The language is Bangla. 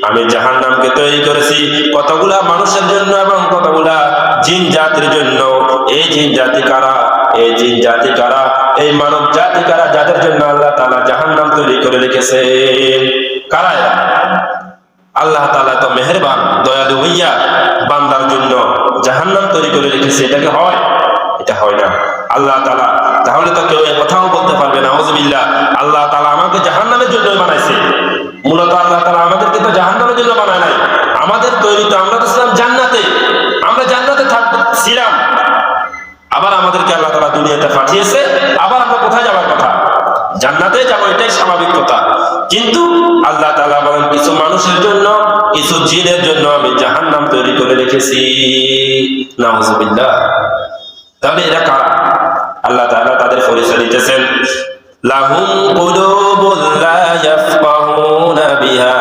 আমি জাহান্নামকে তৈরি করেছি কতগুলা মানুষের জন্য এবং কতগুলা জিন জাতির জন্য। এই জিন জাতি কারা? এই জিন জাতি কারা? এই মানব জাতি কারা যাদের জন্য আল্লাহ তাআলা জাহান্নাম তৈরি করে রেখেছেন? কারা এরা? আল্লাহ তাআলা তো মেহেরবান, দয়ালু হইয়া বান্দার জন্য জাহান্নাম তৈরি করে রেখেছে। এটাকে হয়? এটা হয় না। আল্লাহ তাআলা তাহলে তো কেউ কথাও বলতে পারবে না আউযুবিল্লাহ আল্লাহ তাআলা আমাকে জাহান্নামের জন্য বানাইছে। মূলত আল্লাহ তাআলা আমাদেরকে তো জাহান্নামের জন্য বানায় নাই। আমাদের তৈরি তো, আমরা তো ছিলাম জান্নাতে, আমরা জান্নাতে ছিলাম। আবার আমাদেরকে আল্লাহ তাআলা দুনিয়াতে পাঠিয়েছে, আবার আমরা কোথায় যাওয়ার কথা? জান্নাতে যাবো, এটাই স্বাভাবিক কথা। কিন্তু আল্লাহ তাআলা বলেন কিছু মানুষের জন্য, কিছু জিনের জন্য আমি জাহান্নাম তৈরি করে রেখেছি। নাউযুবিল্লাহ। তাহলে এরা কারা? আল্লাহ তাআলা তাদের পরিচয় দিতেছেন, লাহুম কুলুবুন লা ইয়াফকাহুনা বিহা